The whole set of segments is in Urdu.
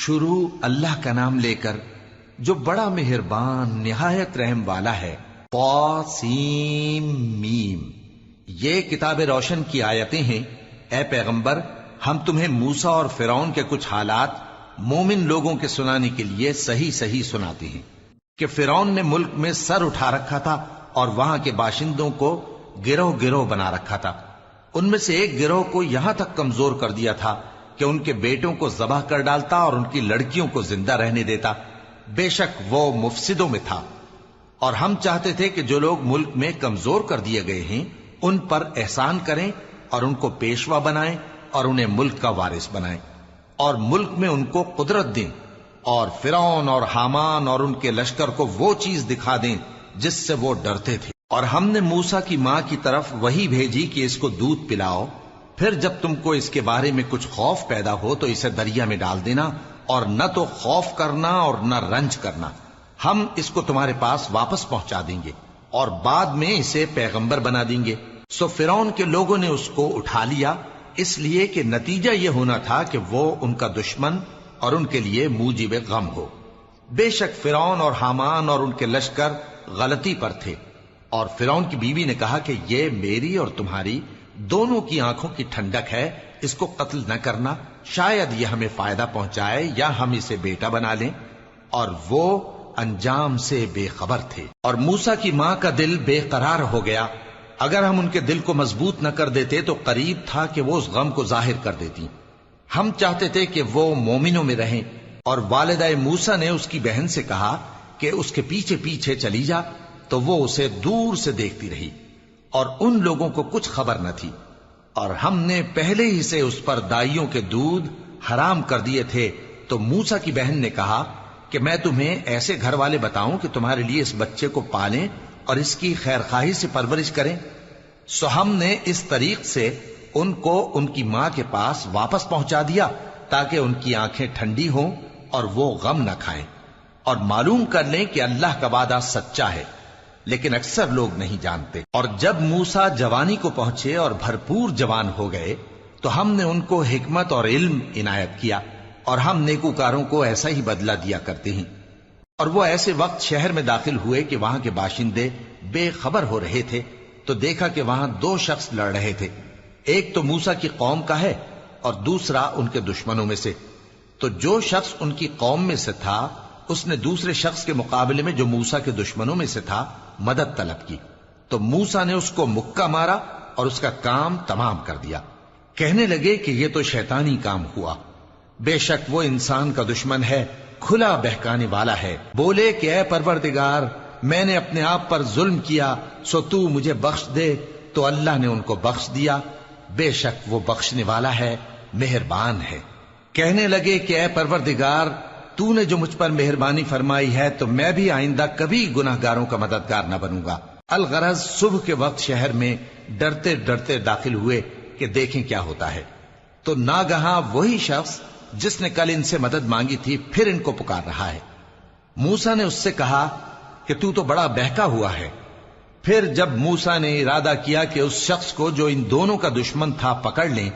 شروع اللہ کا نام لے کر جو بڑا مہربان نہایت رحم والا ہے۔ طاسیم میم، یہ کتاب روشن کی آیتیں ہیں۔ اے پیغمبر، ہم تمہیں موسیٰ اور فرعون کے کچھ حالات مومن لوگوں کے سنانے کے لیے صحیح صحیح سناتے ہیں کہ فرعون نے ملک میں سر اٹھا رکھا تھا اور وہاں کے باشندوں کو گروہ گروہ بنا رکھا تھا۔ ان میں سے ایک گروہ کو یہاں تک کمزور کر دیا تھا کہ ان کے بیٹوں کو ذبح کر ڈالتا اور ان کی لڑکیوں کو زندہ رہنے دیتا۔ بے شک وہ مفسدوں میں تھا، اور ہم چاہتے تھے کہ جو لوگ ملک میں کمزور کر دیے گئے ہیں ان پر احسان کریں اور ان کو پیشوا بنائیں اور انہیں ملک کا وارث بنائیں، اور ملک میں ان کو قدرت دیں، اور فرعون اور حامان اور ان کے لشکر کو وہ چیز دکھا دیں جس سے وہ ڈرتے تھے۔ اور ہم نے موسیٰ کی ماں کی طرف وحی بھیجی کہ اس کو دودھ پلاؤ، پھر جب تم کو اس کے بارے میں کچھ خوف پیدا ہو تو اسے دریا میں ڈال دینا، اور نہ تو خوف کرنا اور نہ رنج کرنا، ہم اس کو تمہارے پاس واپس پہنچا دیں گے اور بعد میں اسے پیغمبر بنا دیں گے۔ سو فرعون کے لوگوں نے اس کو اٹھا لیا، اس لیے کہ نتیجہ یہ ہونا تھا کہ وہ ان کا دشمن اور ان کے لیے موجب غم ہو۔ بے شک فرعون اور حامان اور ان کے لشکر غلطی پر تھے، اور فرعون کی بیوی نے کہا کہ یہ میری اور تمہاری دونوں کی آنکھوں کی ٹھنڈک ہے، اس کو قتل نہ کرنا، شاید یہ ہمیں فائدہ پہنچائے یا ہم اسے بیٹا بنا لیں، اور وہ انجام سے بے خبر تھے۔ اور موسیٰ کی ماں کا دل بے قرار ہو گیا، اگر ہم ان کے دل کو مضبوط نہ کر دیتے تو قریب تھا کہ وہ اس غم کو ظاہر کر دیتی۔ ہم چاہتے تھے کہ وہ مومنوں میں رہیں، اور والدہ موسیٰ نے اس کی بہن سے کہا کہ اس کے پیچھے پیچھے چلی جا، تو وہ اسے دور سے دیکھتی رہی، اور ان لوگوں کو کچھ خبر نہ تھی۔ اور ہم نے پہلے ہی سے اس پر دائیوں کے دودھ حرام کر دیے تھے، تو موسیٰ کی بہن نے کہا کہ میں تمہیں ایسے گھر والے بتاؤں کہ تمہارے لیے اس بچے کو پالیں اور اس کی خیر خواہی سے پرورش کریں۔ سو ہم نے اس طریق سے ان کو ان کی ماں کے پاس واپس پہنچا دیا تاکہ ان کی آنکھیں ٹھنڈی ہوں اور وہ غم نہ کھائیں، اور معلوم کر لیں کہ اللہ کا وعدہ سچا ہے، لیکن اکثر لوگ نہیں جانتے۔ اور جب موسیٰ جوانی کو پہنچے اور بھرپور جوان ہو گئے تو ہم نے ان کو حکمت اور علم عنایت کیا، اور ہم نیکوکاروں کو ایسا ہی بدلہ دیا کرتے ہیں۔ اور وہ ایسے وقت شہر میں داخل ہوئے کہ وہاں کے باشندے بے خبر ہو رہے تھے، تو دیکھا کہ وہاں دو شخص لڑ رہے تھے، ایک تو موسیٰ کی قوم کا ہے اور دوسرا ان کے دشمنوں میں سے۔ تو جو شخص ان کی قوم میں سے تھا اس نے دوسرے شخص کے مقابلے میں جو موسیٰ کے دشمنوں میں سے تھا مدد طلب کی، تو موسیٰ نے اس کو مکہ مارا اور اس کا کام تمام کر دیا۔ کہنے لگے کہ یہ تو شیطانی کام ہوا، بے شک وہ انسان کا دشمن ہے، کھلا بہکانے والا ہے۔ بولے کہ اے پروردگار، میں نے اپنے آپ پر ظلم کیا، سو تو مجھے بخش دے، تو اللہ نے ان کو بخش دیا، بے شک وہ بخشنے والا ہے، مہربان ہے۔ کہنے لگے کہ اے پروردگار، تو نے جو مجھ پر مہربانی فرمائی ہے تو میں بھی آئندہ کبھی گناہ گاروں کا مددگار نہ بنوں گا۔ الغرض صبح کے وقت شہر میں ڈرتے ڈرتے داخل ہوئے کہ دیکھیں کیا ہوتا ہے، تو ناگہاں وہی شخص جس نے کل ان سے مدد مانگی تھی پھر ان کو پکار رہا ہے۔ موسیٰ نے اس سے کہا کہ تو بڑا بہکا ہوا ہے۔ پھر جب موسیٰ نے ارادہ کیا کہ اس شخص کو جو ان دونوں کا دشمن تھا پکڑ لیں،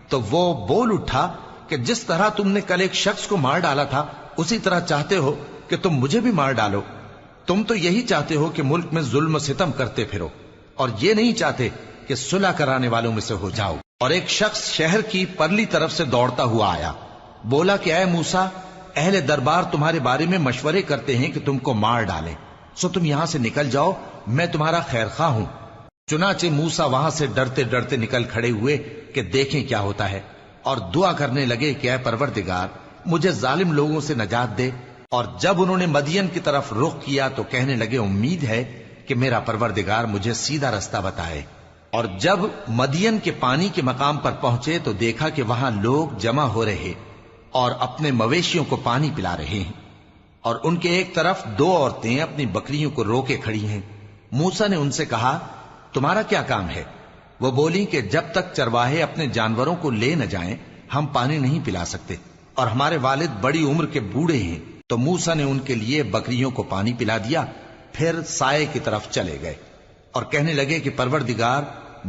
تو وہ بول اٹھا کہ جس طرح تم نے کل ایک شخص کو مار ڈالا تھا اسی طرح چاہتے ہو کہ تم مجھے بھی مار ڈالو۔ تم تو یہی چاہتے ہو کہ ملک میں ظلم و ستم کرتے پھرو، اور یہ نہیں چاہتے کہ صلح کرانے والوں میں سے ہو جاؤ۔ اور ایک شخص شہر کی پرلی طرف سے دوڑتا ہوا آیا، بولا کہ اے موسیٰ، اہل دربار تمہارے بارے میں مشورے کرتے ہیں کہ تم کو مار ڈالیں، سو تم یہاں سے نکل جاؤ، میں تمہارا خیر خواہ ہوں۔ چنانچہ موسیٰ وہاں سے ڈرتے ڈرتے نکل کھڑے ہوئے کہ دیکھیں کیا ہوتا ہے، اور دعا کرنے لگے کہ اے پروردگار، مجھے ظالم لوگوں سے نجات دے۔ اور جب انہوں نے مدین کی طرف رخ کیا تو کہنے لگے امید ہے کہ میرا پروردگار مجھے سیدھا رستہ بتائے۔ اور جب مدین کے پانی کے مقام پر پہنچے تو دیکھا کہ وہاں لوگ جمع ہو رہے اور اپنے مویشیوں کو پانی پلا رہے ہیں، اور ان کے ایک طرف دو عورتیں اپنی بکریوں کو روکے کھڑی ہیں۔ موسیٰ نے ان سے کہا تمہارا کیا کام ہے؟ وہ بولی کہ جب تک چرواہے اپنے جانوروں کو لے نہ جائیں ہم پانی نہیں پلا سکتے، اور ہمارے والد بڑی عمر کے بوڑھے ہیں۔ تو موسیٰ نے ان کے لیے بکریوں کو پانی پلا دیا، پھر سائے کی طرف چلے گئے اور کہنے لگے کہ پروردگار،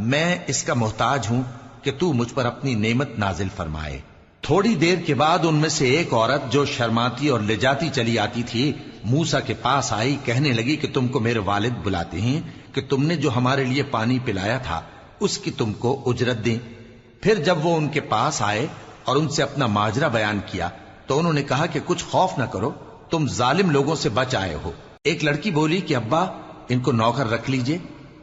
میں اس کا محتاج ہوں کہ تو مجھ پر اپنی نعمت نازل فرمائے۔ تھوڑی دیر کے بعد ان میں سے ایک عورت جو شرماتی اور لجاتی چلی آتی تھی موسیٰ کے پاس آئی، کہنے لگی کہ تم کو میرے والد بلاتے ہیں کہ تم نے جو ہمارے لیے پانی پلایا تھا اس کی تم کو اجرت دیں۔ پھر جب وہ ان کے پاس آئے اور ان سے اپنا ماجرا بیان کیا تو انہوں نے کہا کہ کچھ خوف نہ کرو، تم ظالم لوگوں سے بچ آئے ہو۔ ایک لڑکی بولی کہ ابا ان کو نوکر رکھ لیجئے،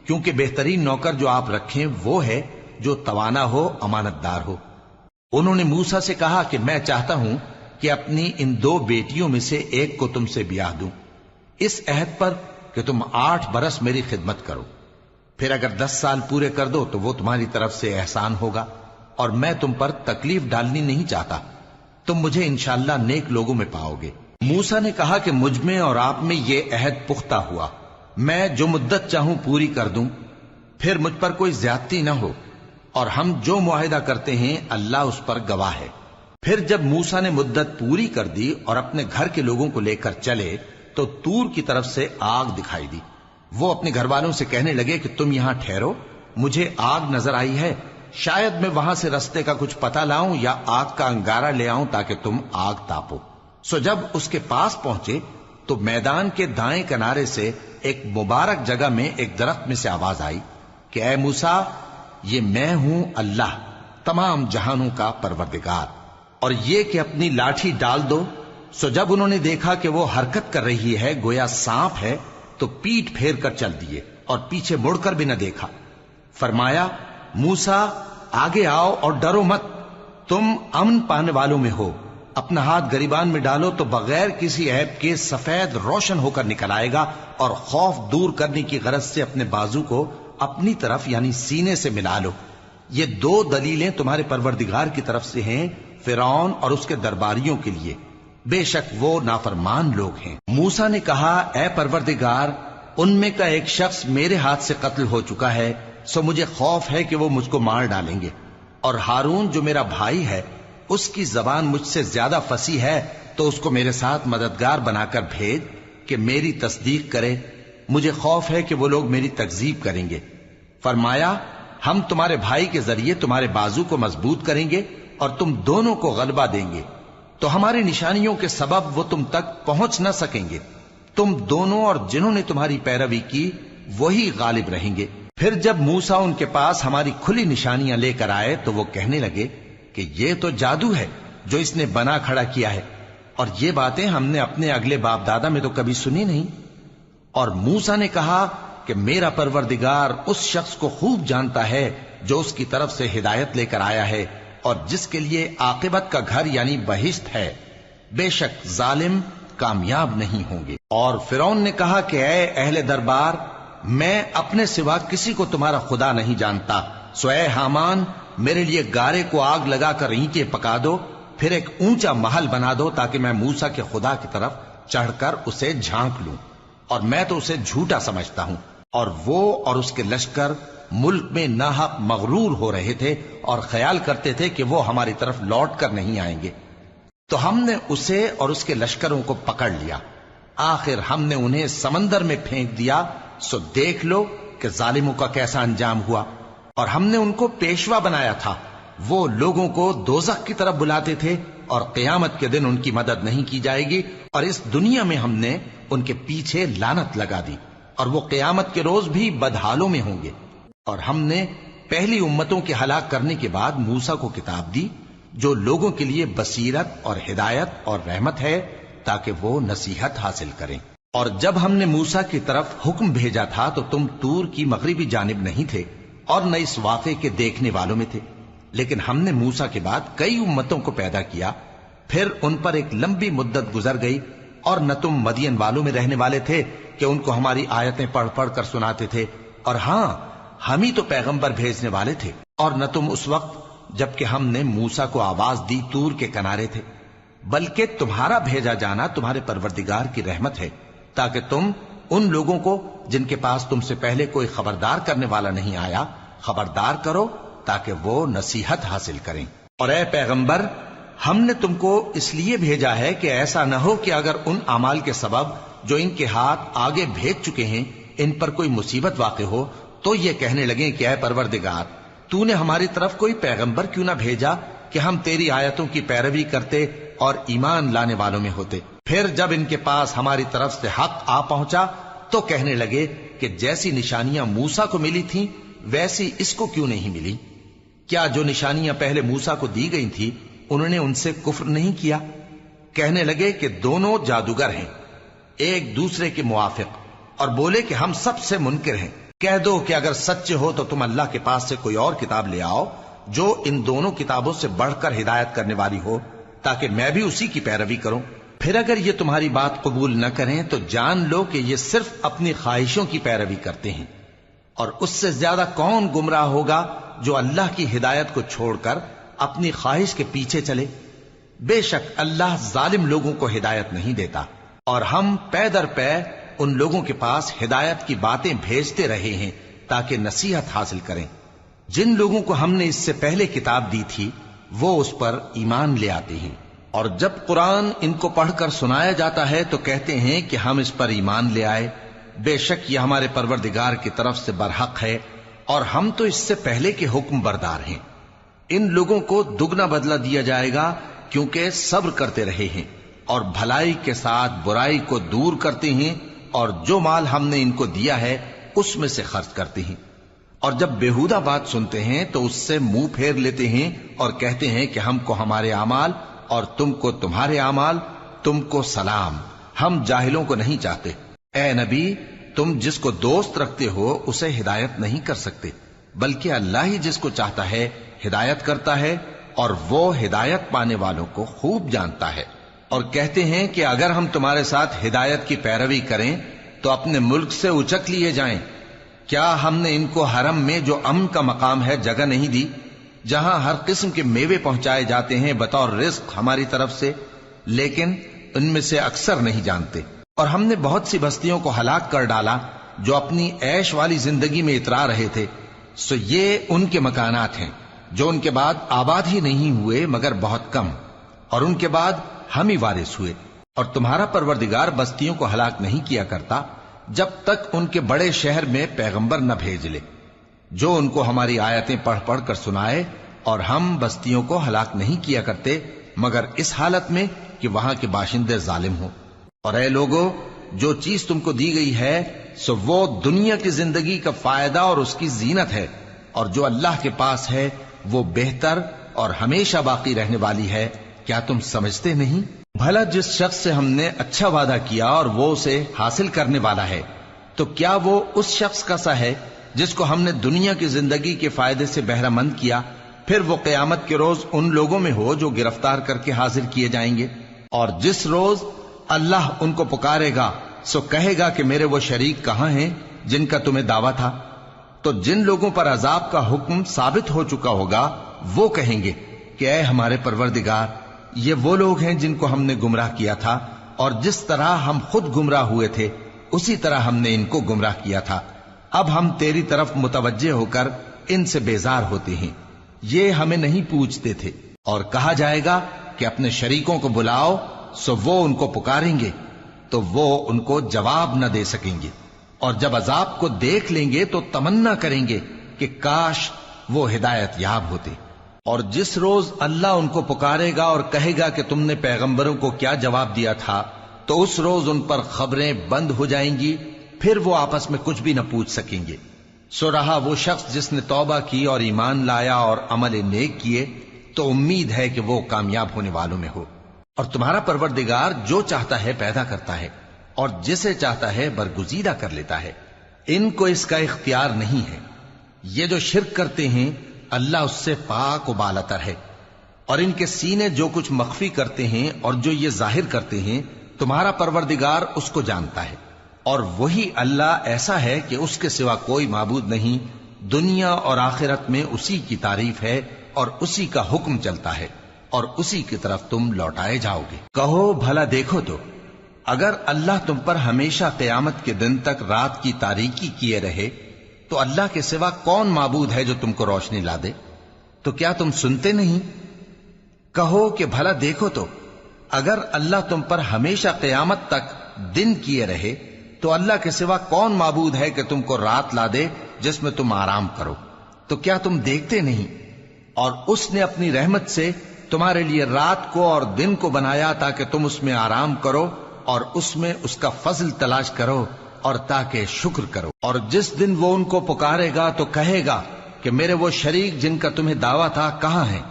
کیونکہ بہترین نوکر جو آپ رکھیں وہ ہے جو توانا ہو، امانت دار ہو۔ انہوں نے موسیٰ سے کہا کہ میں چاہتا ہوں کہ اپنی ان 2 بیٹیوں میں سے ایک کو تم سے بیاہ دوں، اس عہد پر کہ تم 8 برس میری خدمت کرو، پھر اگر 10 سال پورے کر دو تو وہ تمہاری طرف سے احسان ہوگا، اور میں تم پر تکلیف ڈالنی نہیں چاہتا، تم مجھے انشاءاللہ نیک لوگوں میں پاؤ گے۔ موسیٰ نے کہا کہ مجھ میں اور آپ میں یہ عہد پختہ ہوا، میں جو مدت چاہوں پوری کر دوں، پھر مجھ پر کوئی زیادتی نہ ہو، اور ہم جو معاہدہ کرتے ہیں اللہ اس پر گواہ ہے۔ پھر جب موسیٰ نے مدت پوری کر دی اور اپنے گھر کے لوگوں کو لے کر چلے تو طور کی طرف سے آگ دکھائی دی۔ وہ اپنے گھر والوں سے کہنے لگے کہ تم یہاں ٹھہرو، مجھے آگ نظر آئی ہے، شاید میں وہاں سے رستے کا کچھ پتہ لاؤں یا آگ کا انگارہ لے آؤں تاکہ تم آگ تاپو۔ سو جب اس کے پاس پہنچے تو میدان کے دائیں کنارے سے ایک مبارک جگہ میں ایک درخت میں سے آواز آئی کہ اے موسیٰ، یہ میں ہوں اللہ، تمام جہانوں کا پروردگار، اور یہ کہ اپنی لاٹھی ڈال دو۔ سو جب انہوں نے دیکھا کہ وہ حرکت کر رہی ہے گویا سانپ ہے تو پیٹ پھیر کر چل دیے اور پیچھے مڑ کر بھی نہ دیکھا۔ فرمایا موسیٰ آگے آؤ اور ڈرو مت، تم امن پانے والوں میں ہو، اپنا ہاتھ گریبان میں ڈالو تو بغیر کسی عیب کے سفید روشن ہو کر نکل آئے گا، اور خوف دور کرنے کی غرض سے اپنے بازو کو اپنی طرف یعنی سینے سے ملا لو۔ یہ 2 دلیلیں تمہارے پروردگار کی طرف سے ہیں فرعون اور اس کے درباریوں کے لیے، بے شک وہ نافرمان لوگ ہیں۔ موسیٰ نے کہا اے پروردگار، ان میں کا ایک شخص میرے ہاتھ سے قتل ہو چکا ہے، سو مجھے خوف ہے کہ وہ مجھ کو مار ڈالیں گے، اور ہارون جو میرا بھائی ہے اس کی زبان مجھ سے زیادہ فصیح ہے، تو اس کو میرے ساتھ مددگار بنا کر بھیج کہ میری تصدیق کرے، مجھے خوف ہے کہ وہ لوگ میری تکذیب کریں گے۔ فرمایا ہم تمہارے بھائی کے ذریعے تمہارے بازو کو مضبوط کریں گے اور تم دونوں کو غلبہ دیں گے، تو ہماری نشانیوں کے سبب وہ تم تک پہنچ نہ سکیں گے، تم دونوں اور جنہوں نے تمہاری پیروی کی وہی غالب رہیں گے۔ پھر جب موسیٰ ان کے پاس ہماری کھلی نشانیاں لے کر آئے تو وہ کہنے لگے کہ یہ تو جادو ہے جو اس نے بنا کھڑا کیا ہے، اور یہ باتیں ہم نے اپنے اگلے باپ دادا میں تو کبھی سنی نہیں۔ اور موسیٰ نے کہا کہ میرا پروردگار اس شخص کو خوب جانتا ہے جو اس کی طرف سے ہدایت لے کر آیا ہے اور جس کے لیے عاقبت کا گھر یعنی بہشت ہے، بے شک ظالم کامیاب نہیں ہوں گے۔ اور فرعون نے کہا کہ اے اہل دربار، میں اپنے سوا کسی کو تمہارا خدا نہیں جانتا، سو اے حامان میرے لیے گارے کو آگ لگا کر اینٹیں پکا دو، پھر ایک اونچا محل بنا دو تاکہ میں موسیٰ کے خدا کی طرف چڑھ کر اسے جھانک لوں، اور میں تو اسے جھوٹا سمجھتا ہوں۔ اور وہ اور اس کے لشکر ملک میں ناحق مغرور ہو رہے تھے اور خیال کرتے تھے کہ وہ ہماری طرف لوٹ کر نہیں آئیں گے، تو ہم نے اسے اور اس کے لشکروں کو پکڑ لیا، آخر ہم نے انہیں سمندر میں پھینک دیا، سو دیکھ لو کہ ظالموں کا کیسا انجام ہوا۔ اور ہم نے ان کو پیشوا بنایا تھا، وہ لوگوں کو دوزخ کی طرف بلاتے تھے، اور قیامت کے دن ان کی مدد نہیں کی جائے گی، اور اس دنیا میں ہم نے ان کے پیچھے لعنت لگا دی، اور وہ قیامت کے روز بھی بدحالوں میں ہوں گے۔ اور ہم نے پہلی امتوں کے ہلاک کرنے کے بعد موسیٰ کو کتاب دی جو لوگوں کے لیے بصیرت اور ہدایت اور رحمت ہے تاکہ وہ نصیحت حاصل کریں۔ اور جب ہم نے موسیٰ کی طرف حکم بھیجا تھا تو تم طور کی مغربی جانب نہیں تھے اور نہ اس واقعے کے دیکھنے والوں میں تھے، لیکن ہم نے موسیٰ کے بعد کئی امتوں کو پیدا کیا، پھر ان پر ایک لمبی مدت گزر گئی، اور نہ تم مدین والوں میں رہنے والے تھے کہ ان کو ہماری آیتیں پڑھ پڑھ کر سناتے تھے، اور ہاں ہم ہی تو پیغمبر بھیجنے والے تھے، اور نہ تم اس وقت جبکہ ہم نے موسیٰ کو آواز دی طور کے کنارے تھے، بلکہ تمہارا بھیجا جانا تمہارے پروردگار کی رحمت ہے تاکہ تم ان لوگوں کو جن کے پاس تم سے پہلے کوئی خبردار کرنے والا نہیں آیا خبردار کرو تاکہ وہ نصیحت حاصل کریں۔ اور اے پیغمبر، ہم نے تم کو اس لیے بھیجا ہے کہ ایسا نہ ہو کہ اگر ان اعمال کے سبب جو ان کے ہاتھ آگے بھیج چکے ہیں ان پر کوئی مصیبت واقع ہو تو یہ کہنے لگیں کہ اے پروردگار، تو نے ہماری طرف کوئی پیغمبر کیوں نہ بھیجا کہ ہم تیری آیتوں کی پیروی کرتے اور ایمان لانے والوں میں ہوتے۔ پھر جب ان کے پاس ہماری طرف سے حق آ پہنچا تو کہنے لگے کہ جیسی نشانیاں موسیٰ کو ملی تھیں ویسی اس کو کیوں نہیں ملی؟ کیا جو نشانیاں پہلے موسیٰ کو دی گئی تھی انہوں نے ان سے کفر نہیں کیا؟ کہنے لگے کہ دونوں جادوگر ہیں، ایک دوسرے کے موافق، اور بولے کہ ہم سب سے منکر ہیں۔ کہہ دو کہ اگر سچے ہو تو تم اللہ کے پاس سے کوئی اور کتاب لے آؤ جو ان دونوں کتابوں سے بڑھ کر ہدایت کرنے والی ہو، تاکہ میں بھی اسی کی پیروی کروں۔ پھر اگر یہ تمہاری بات قبول نہ کریں تو جان لو کہ یہ صرف اپنی خواہشوں کی پیروی کرتے ہیں، اور اس سے زیادہ کون گمراہ ہوگا جو اللہ کی ہدایت کو چھوڑ کر اپنی خواہش کے پیچھے چلے۔ بے شک اللہ ظالم لوگوں کو ہدایت نہیں دیتا، اور ہم پے در پے ان لوگوں کے پاس ہدایت کی باتیں بھیجتے رہے ہیں تاکہ نصیحت حاصل کریں۔ جن لوگوں کو ہم نے اس سے پہلے کتاب دی تھی وہ اس پر ایمان لے آتے ہیں، اور جب قرآن ان کو پڑھ کر سنایا جاتا ہے تو کہتے ہیں کہ ہم اس پر ایمان لے آئے۔ بے شک یہ ہمارے پروردگار کی طرف سے برحق ہے، اور ہم تو اس سے پہلے کے حکم بردار ہیں۔ ان لوگوں کو دگنا بدلہ دیا جائے گا کیونکہ صبر کرتے رہے ہیں اور بھلائی کے ساتھ برائی کو دور کرتے ہیں، اور جو مال ہم نے ان کو دیا ہے اس میں سے خرچ کرتے ہیں۔ اور جب بیہودہ بات سنتے ہیں تو اس سے منہ پھیر لیتے ہیں اور کہتے ہیں کہ ہم کو ہمارے اعمال اور تم کو تمہارے اعمال، تم کو سلام، ہم جاہلوں کو نہیں چاہتے۔ اے نبی، تم جس کو دوست رکھتے ہو اسے ہدایت نہیں کر سکتے، بلکہ اللہ ہی جس کو چاہتا ہے ہدایت کرتا ہے، اور وہ ہدایت پانے والوں کو خوب جانتا ہے۔ اور کہتے ہیں کہ اگر ہم تمہارے ساتھ ہدایت کی پیروی کریں تو اپنے ملک سے اچک لیے جائیں۔ کیا ہم نے ان کو حرم میں جو امن کا مقام ہے جگہ نہیں دی، جہاں ہر قسم کے میوے پہنچائے جاتے ہیں بطور رزق ہماری طرف سے؟ لیکن ان میں سے اکثر نہیں جانتے۔ اور ہم نے بہت سی بستیوں کو ہلاک کر ڈالا جو اپنی عیش والی زندگی میں اترا رہے تھے، سو یہ ان کے مکانات ہیں جو ان کے بعد آباد ہی نہیں ہوئے مگر بہت کم، اور ان کے بعد ہم ہی وارث ہوئے۔ اور تمہارا پروردگار بستیوں کو ہلاک نہیں کیا کرتا جب تک ان کے بڑے شہر میں پیغمبر نہ بھیج لے جو ان کو ہماری آیتیں پڑھ پڑھ کر سنائے، اور ہم بستیوں کو ہلاک نہیں کیا کرتے مگر اس حالت میں کہ وہاں کے باشندے ظالم ہوں۔ اور اے لوگو، جو چیز تم کو دی گئی ہے سو وہ دنیا کی زندگی کا فائدہ اور اس کی زینت ہے، اور جو اللہ کے پاس ہے وہ بہتر اور ہمیشہ باقی رہنے والی ہے۔ کیا تم سمجھتے نہیں؟ بھلا جس شخص سے ہم نے اچھا وعدہ کیا اور وہ اسے حاصل کرنے والا ہے، تو کیا وہ اس شخص کا سا ہے جس کو ہم نے دنیا کی زندگی کے فائدے سے بہرہ مند کیا، پھر وہ قیامت کے روز ان لوگوں میں ہو جو گرفتار کر کے حاضر کیے جائیں گے؟ اور جس روز اللہ ان کو پکارے گا سو کہے گا کہ میرے وہ شریک کہاں ہیں جن کا تمہیں دعویٰ تھا؟ تو جن لوگوں پر عذاب کا حکم ثابت ہو چکا ہوگا وہ کہیں گے کہ اے ہمارے پروردگار، یہ وہ لوگ ہیں جن کو ہم نے گمراہ کیا تھا، اور جس طرح ہم خود گمراہ ہوئے تھے اسی طرح ہم نے ان کو گمراہ کیا تھا۔ اب ہم تیری طرف متوجہ ہو کر ان سے بیزار ہوتے ہیں، یہ ہمیں نہیں پوچھتے تھے۔ اور کہا جائے گا کہ اپنے شریکوں کو بلاؤ، سو وہ ان کو پکاریں گے تو وہ ان کو جواب نہ دے سکیں گے، اور جب عذاب کو دیکھ لیں گے تو تمنا کریں گے کہ کاش وہ ہدایت یاب ہوتے۔ اور جس روز اللہ ان کو پکارے گا اور کہے گا کہ تم نے پیغمبروں کو کیا جواب دیا تھا، تو اس روز ان پر خبریں بند ہو جائیں گی، پھر وہ آپس میں کچھ بھی نہ پوچھ سکیں گے۔ سو رہا وہ شخص جس نے توبہ کی اور ایمان لایا اور عمل نیک کیے تو امید ہے کہ وہ کامیاب ہونے والوں میں ہو۔ اور تمہارا پروردگار جو چاہتا ہے پیدا کرتا ہے اور جسے چاہتا ہے برگزیدہ کر لیتا ہے، ان کو اس کا اختیار نہیں ہے۔ یہ جو شرک کرتے ہیں اللہ اس سے پاک و بالاتر ہے، اور ان کے سینے جو کچھ مخفی کرتے ہیں اور جو یہ ظاہر کرتے ہیں تمہارا پروردگار اس کو جانتا ہے۔ اور وہی اللہ ایسا ہے کہ اس کے سوا کوئی معبود نہیں، دنیا اور آخرت میں اسی کی تعریف ہے اور اسی کا حکم چلتا ہے، اور اسی کی طرف تم لوٹائے جاؤ گے۔ کہو بھلا دیکھو تو، اگر اللہ تم پر ہمیشہ قیامت کے دن تک رات کی تاریکی کیے رہے تو اللہ کے سوا کون معبود ہے جو تم کو روشنی لا دے؟ تو کیا تم سنتے نہیں؟ کہو کہ بھلا دیکھو تو، اگر اللہ تم پر ہمیشہ قیامت تک دن کیے رہے تو اللہ کے سوا کون معبود ہے کہ تم کو رات لا دے جس میں تم آرام کرو؟ تو کیا تم دیکھتے نہیں؟ اور اس نے اپنی رحمت سے تمہارے لیے رات کو اور دن کو بنایا تاکہ تم اس میں آرام کرو اور اس میں اس کا فضل تلاش کرو اور تاکہ شکر کرو۔ اور جس دن وہ ان کو پکارے گا تو کہے گا کہ میرے وہ شریک جن کا تمہیں دعویٰ تھا کہاں ہیں؟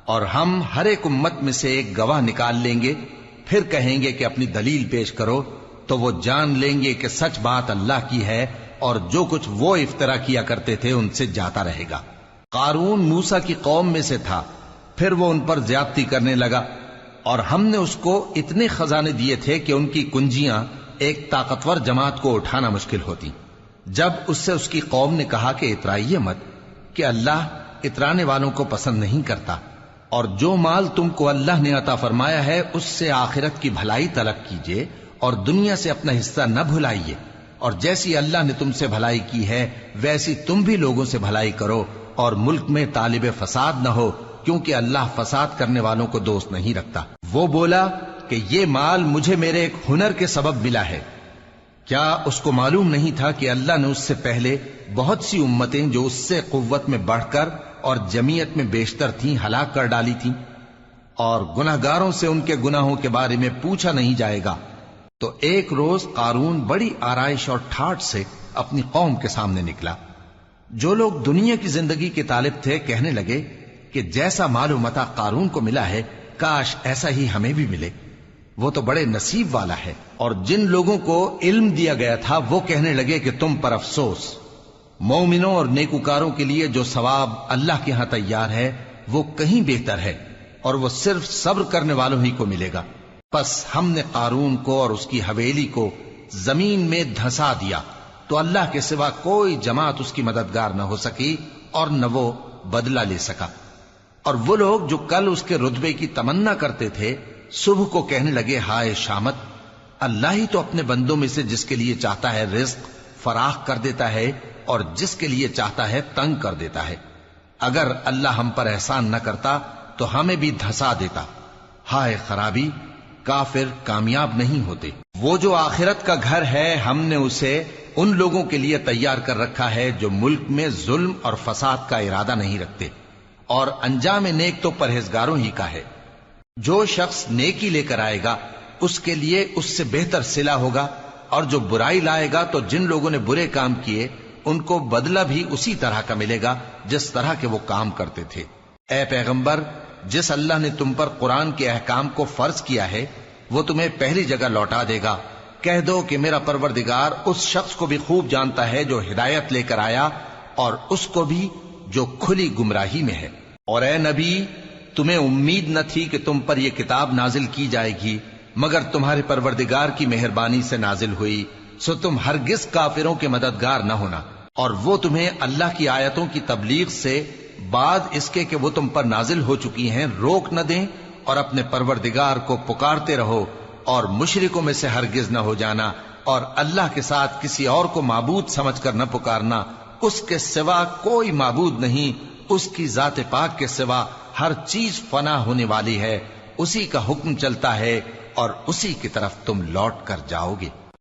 اور ہم ہر ایک امت میں سے ایک گواہ نکال لیں گے، پھر کہیں گے کہ اپنی دلیل پیش کرو، تو وہ جان لیں گے کہ سچ بات اللہ کی ہے اور جو کچھ وہ افترا کیا کرتے تھے ان سے جاتا رہے گا۔ قارون موسیٰ کی قوم میں سے تھا، پھر وہ ان پر زیادتی کرنے لگا، اور ہم نے اس کو اتنے خزانے دیے تھے کہ ان کی کنجیاں ایک طاقتور جماعت کو اٹھانا مشکل ہوتی۔ جب اس سے اس کی قوم نے کہا کہ اترائیے مت، کہ اللہ اترانے والوں کو پسند نہیں کرتا، اور جو مال تم کو اللہ نے عطا فرمایا ہے اس سے آخرت کی بھلائی طلب کیجیے اور دنیا سے اپنا حصہ نہ بھلائیے، اور جیسی اللہ نے تم سے بھلائی کی ہے ویسی تم بھی لوگوں سے بھلائی کرو، اور ملک میں طالب فساد نہ ہو، کیونکہ اللہ فساد کرنے والوں کو دوست نہیں رکھتا۔ وہ بولا کہ یہ مال مجھے میرے ایک ہنر کے سبب ملا ہے۔ کیا اس کو معلوم نہیں تھا کہ اللہ نے اس سے پہلے بہت سی امتیں جو اس سے قوت میں بڑھ کر اور جمعیت میں بیشتر تھیں ہلاک کر ڈالی تھیں، اور گناہگاروں سے ان کے گناہوں کے بارے میں پوچھا نہیں جائے گا؟ تو ایک روز قارون بڑی آرائش اور ٹھاٹ سے اپنی قوم کے سامنے نکلا۔ جو لوگ دنیا کی زندگی کے طالب تھے کہنے لگے کہ جیسا مال و متاع قارون کو ملا ہے کاش ایسا ہی ہمیں بھی ملے، وہ تو بڑے نصیب والا ہے۔ اور جن لوگوں کو علم دیا گیا تھا وہ کہنے لگے کہ تم پر افسوس، مومنوں اور نیکوکاروں کے لیے جو ثواب اللہ کے ہاں تیار ہے وہ کہیں بہتر ہے، اور وہ صرف صبر کرنے والوں ہی کو ملے گا۔ پس ہم نے قارون کو اور اس کی حویلی کو زمین میں دھسا دیا، تو اللہ کے سوا کوئی جماعت اس کی مددگار نہ ہو سکی اور نہ وہ بدلہ لے سکا۔ اور وہ لوگ جو کل اس کے رتبے کی تمنا کرتے تھے صبح کو کہنے لگے ہائے شامت، اللہ ہی تو اپنے بندوں میں سے جس کے لیے چاہتا ہے رزق فراخ کر دیتا ہے اور جس کے لیے چاہتا ہے تنگ کر دیتا ہے۔ اگر اللہ ہم پر احسان نہ کرتا تو ہمیں بھی دھسا دیتا۔ ہائے خرابی، کافر کامیاب نہیں ہوتے۔ وہ جو آخرت کا گھر ہے ہم نے اسے ان لوگوں کے لیے تیار کر رکھا ہے جو ملک میں ظلم اور فساد کا ارادہ نہیں رکھتے، اور انجام نیک تو پرہیزگاروں ہی کا ہے۔ جو شخص نیکی لے کر آئے گا اس کے لیے اس سے بہتر صلہ ہوگا، اور جو برائی لائے گا تو جن لوگوں نے برے کام کیے ان کو بدلہ بھی اسی طرح کا ملے گا جس طرح کے وہ کام کرتے تھے۔ اے پیغمبر، جس اللہ نے تم پر قرآن کے احکام کو فرض کیا ہے وہ تمہیں پہلی جگہ لوٹا دے گا۔ کہہ دو کہ میرا پروردگار اس شخص کو بھی خوب جانتا ہے جو ہدایت لے کر آیا، اور اس کو بھی جو کھلی گمراہی میں ہے۔ اور اے نبی، تمہیں امید نہ تھی کہ تم پر یہ کتاب نازل کی جائے گی مگر تمہارے پروردگار کی مہربانی سے نازل ہوئی، سو تم ہرگز کافروں کے مددگار نہ ہونا، اور وہ تمہیں اللہ کی آیتوں کی تبلیغ سے بعد اس کے کہ وہ تم پر نازل ہو چکی ہیں روک نہ دیں، اور اپنے پروردگار کو پکارتے رہو اور مشرکوں میں سے ہرگز نہ ہو جانا، اور اللہ کے ساتھ کسی اور کو معبود سمجھ کر نہ پکارنا، اس کے سوا کوئی معبود نہیں، اس کی ذات پاک کے سوا ہر چیز فنا ہونے والی ہے، اسی کا حکم چلتا ہے اور اسی کی طرف تم لوٹ کر جاؤ گے۔